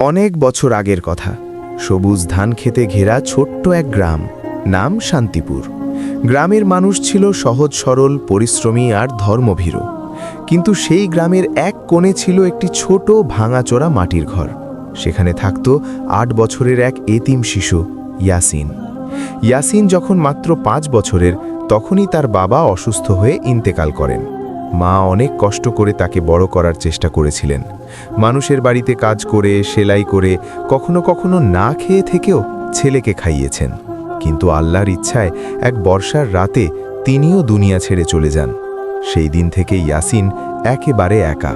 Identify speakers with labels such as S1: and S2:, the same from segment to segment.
S1: অনেক বছর আগের কথা। সবুজ ধান খেতে ঘেরা ছোট্ট এক গ্রাম, নাম শান্তিপুর। গ্রামের মানুষ ছিল সহজ সরল, পরিশ্রমী আর ধর্মভীরু। কিন্তু সেই গ্রামের এক কোণে ছিল একটি ছোট ভাঙাচোরা মাটির ঘর। সেখানে থাকত ৮ বছরের এক এতিম শিশু, ইয়াসিন। ইয়াসিন যখন মাত্র ৫ বছরের, তখনই তার বাবা অসুস্থ হয়ে ইন্তেকাল করেন। মা অনেক কষ্ট করে তাকে বড় করার চেষ্টা করেছিলেন। মানুষের বাড়িতে কাজ করে, সেলাই করে, কখনো কখনো না খেয়ে থেকেও ছেলেকে খাইয়েছেন। কিন্তু আল্লাহর ইচ্ছায় এক বর্ষার রাতে তিনিও দুনিয়া ছেড়ে চলে যান। সেই দিন থেকে ইয়াসিন একেবারে একা।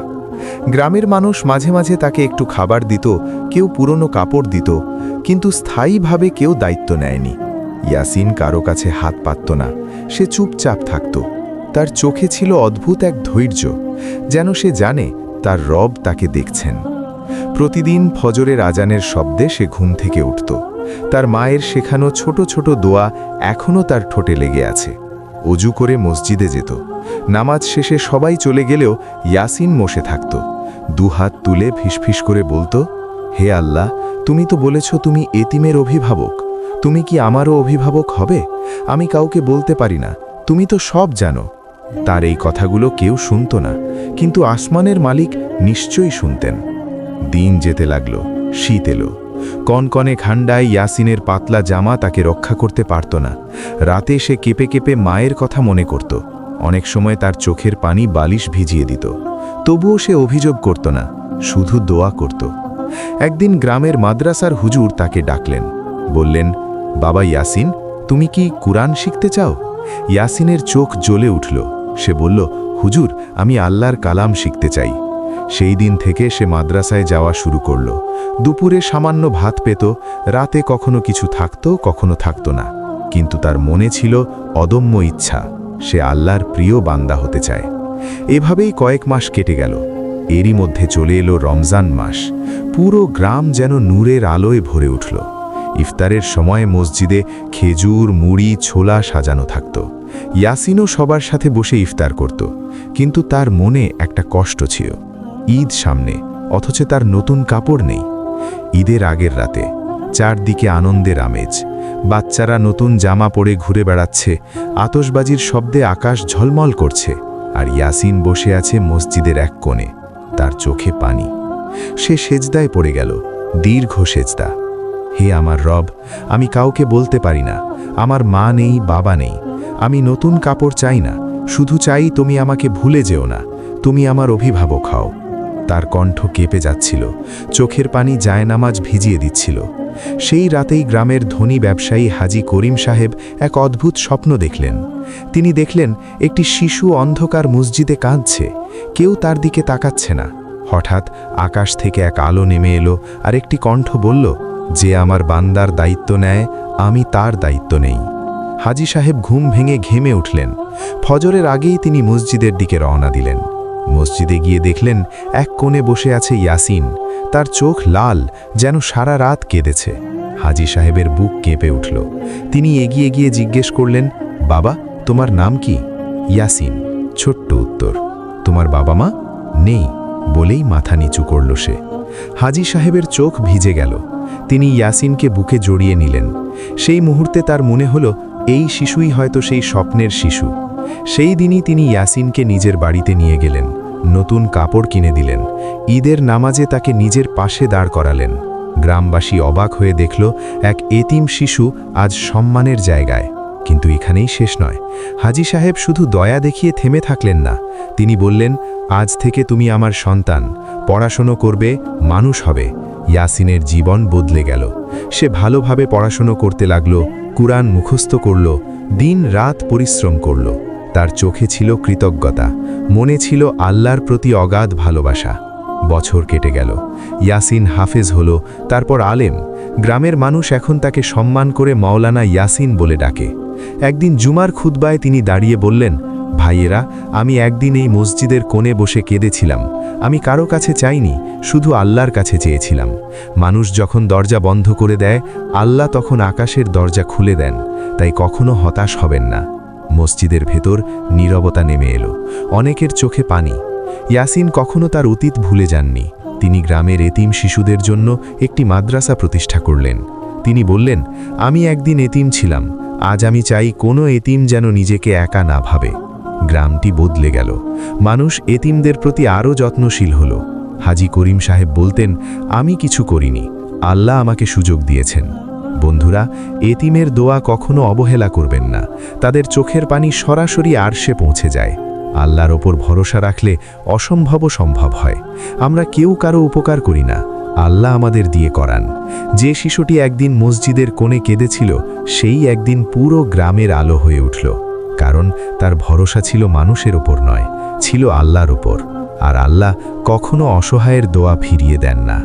S1: গ্রামের মানুষ মাঝে মাঝে তাকে একটু খাবার দিত, কেউ পুরনো কাপড় দিত, কিন্তু স্থায়ীভাবে কেউ দায়িত্ব নেয়নি। ইয়াসিন কারো কাছে হাত পাতত না, সে চুপচাপ থাকত। তার চোখে ছিল অদ্ভুত এক ধৈর্য, যেন সে জানে তার রব তাকে দেখছেন। প্রতিদিন ফজরের আজানের শব্দে সে ঘুম থেকে উঠত। তার মায়ের শেখানো ছোট ছোট দোয়া এখনও তার ঠোঁটে লেগে আছে। অজু করে মসজিদে যেত। নামাজ শেষে সবাই চলে গেলেও ইয়াসিন বসে থাকত। দুহাত তুলে ফিসফিস করে বলতো, হে আল্লাহ, তুমি তো বলেছ তুমি এতিমের অভিভাবক, তুমি কি আমারও অভিভাবক হবে? আমি কাউকে বলতে পারি না, তুমি তো সব জানো। তার এই কথাগুলো কেউ শুনত না, কিন্তু আসমানের মালিক নিশ্চয়ই শুনতেন। দিন যেতে লাগল, শীত এলো। কনকনে ঠান্ডায় ইয়াসিনের পাতলা জামা তাকে রক্ষা করতে পারত না। রাতে সে কেঁপে কেঁপে মায়ের কথা মনে করত। অনেক সময় তার চোখের পানি বালিশ ভিজিয়ে দিত। তবুও সে অভিযোগ করত না, শুধু দোয়া করত। একদিন গ্রামের মাদ্রাসার হুজুর তাকে ডাকলেন। বললেন, বাবা ইয়াসিন, তুমি কি কুরআন শিখতে চাও? ইয়াসিনের চোখ জ্বলে উঠল। সে বলল, হুজুর, আমি আল্লাহর কালাম শিখতে চাই। সেই দিন থেকে সে মাদ্রাসায় যাওয়া শুরু করল। দুপুরে সামান্য ভাত পেত, রাতে কখনো কিছু থাকত, কখনো থাকত না। কিন্তু তার মনে ছিল অদম্য ইচ্ছা, সে আল্লাহর প্রিয় বান্দা হতে চায়। এভাবেই কয়েক মাস কেটে গেল। এরই মধ্যে চলে এলো রমজান মাস। পুরো গ্রাম যেন নূরের আলোয় ভরে উঠল। ইফতারের সময় মসজিদে খেজুর, মুড়ি, ছোলা সাজানো থাকত। ইয়াসিনও সবার সাথে বসে ইফতার করত। কিন্তু তার মনে একটা কষ্ট ছিল। ঈদ সামনে, অথচ তার নতুন কাপড় নেই। ঈদের আগের রাতে চারদিকে আনন্দের আমেজ। বাচ্চারা নতুন জামা পরে ঘুরে বেড়াচ্ছে, আতশবাজির শব্দে আকাশ ঝলমল করছে। আর ইয়াসিন বসে আছে মসজিদের এক কোণে, তার চোখে পানি। সে সেজদায় পড়ে গেল, দীর্ঘ সেজদা। হে আমার রব, আমি কাউকে বলতে পারি না, আমার মা নেই, বাবা নেই। আমি নতুন কাপড় চাই না, শুধু চাই তুমি আমাকে ভুলে যেও না, তুমি আমার অভিভাবক হও। তার কণ্ঠ কেঁপে যাচ্ছিল, চোখের পানি জায়নামাজ ভিজিয়ে দিচ্ছিল। সেই রাতেই গ্রামের ধনী ব্যবসায়ী হাজি করিম সাহেব এক অদ্ভুত স্বপ্ন দেখলেন। তিনি দেখলেন একটি শিশু অন্ধকার মসজিদে কাঁদছে, কেউ তার দিকে তাকাচ্ছে না। হঠাৎ আকাশ থেকে এক আলো নেমে এলো, আর একটি কণ্ঠ বলল, যে আমার বান্দার দায়িত্ব নেয়, আমি তার দায়িত্ব নেই। হাজি সাহেব ঘুম ভেঙে ঘেমে উঠলেন। ফজরের আগেই তিনি মসজিদের দিকে রওনা দিলেন। মসজিদে গিয়ে দেখলেন এক কোণে বসে আছে ইয়াসিন। তার চোখ লাল, যেন সারা রাত কেঁদেছে। হাজি সাহেবের বুক কেঁপে উঠল। তিনি এগিয়ে গিয়ে জিজ্ঞেস করলেন, বাবা, তোমার নাম কি? ইয়াসিন। ছোট্ট উত্তর। তোমার বাবা মা? নেই, বলেই মাথা নিচু করল সে। হাজি সাহেবের চোখ ভিজে গেল। তিনি ইয়াসিনকে বুকে জড়িয়ে নিলেন। সেই মুহূর্তে তার মনে হলো এই শিশুই হয়তো সেই স্বপ্নের শিশু। সেই দিনই তিনি ইয়াসিনকে নিজের বাড়িতে নিয়ে গেলেন, নতুন কাপড় কিনে দিলেন। ঈদের নামাজে তাকে নিজের পাশে দাঁড় করালেন। গ্রামবাসী অবাক হয়ে দেখল এক এতিম শিশু আজ সম্মানের জায়গায়। কিন্তু এখানেই শেষ নয়। হাজি সাহেব শুধু দয়া দেখিয়ে থেমে থাকলেন না। তিনি বললেন, আজ থেকে তুমি আমার সন্তান, পড়াশোনা করবে, মানুষ হবে। ইয়াসিনের জীবন বদলে গেল। সে ভালোভাবে পড়াশোনা করতে লাগল, কুরআন মুখস্থ করল, দিন রাত পরিশ্রম করল। তার চোখে ছিল কৃতজ্ঞতা, মনে ছিল আল্লাহর প্রতি অগাধ ভালোবাসা। বছর কেটে গেল। ইয়াসিন হাফেজ হল, তারপর আলেম। গ্রামের মানুষ এখন তাকে সম্মান করে মাওলানা ইয়াসিন বলে ডাকে। একদিন জুমার খুতবায় তিনি দাঁড়িয়ে বললেন, ভাইয়েরা, আমি একদিন এই মসজিদের কোণে বসে কেঁদেছিলাম। আমি কারো কাছে চাইনি, শুধু আল্লাহর কাছে চেয়েছিলাম। মানুষ যখন দরজা বন্ধ করে দেয়, আল্লাহ তখন আকাশের দরজা খুলে দেন। তাই কখনো হতাশ হবেন না। মসজিদের ভেতর নীরবতা নেমে এলো, অনেকের চোখে পানি। ইয়াসিন কখনো তার অতীত ভুলে যাননি। তিনি গ্রামের এতিম শিশুদের জন্য একটি মাদ্রাসা প্রতিষ্ঠা করলেন। তিনি বললেন, আমি একদিন এতিম ছিলাম, আজ আমি চাই কোনো এতিম যেন নিজেকে একা না ভাবে। গ্রামটি বদলে গেল, মানুষ এতিমদের প্রতি আরও যত্নশীল হল। হাজী করিম সাহেব বলতেন, আমি কিছু করিনি, আল্লাহ আমাকে সুযোগ দিয়েছেন। বন্ধুরা, এতিমের দোয়া কখনো অবহেলা করবেন না, তাদের চোখের পানি সরাসরি আরশে পৌঁছে যায়। আল্লাহর ওপর ভরসা রাখলে অসম্ভবও সম্ভব হয়। আমরা কেউ কারো উপকার করি না, আল্লাহ আমাদের দিয়ে করান। যে শিশুটি একদিন মসজিদের কোণে কেঁদেছিল, সেই একদিন পুরো গ্রামের আলো হয়ে উঠল, কারণ তার ভরসা ছিল মানুষের ওপর নয়, ছিল আল্লাহর ওপর। আর আল্লাহ কখনো অসহায়ের দোয়া ফিরিয়ে দেন না।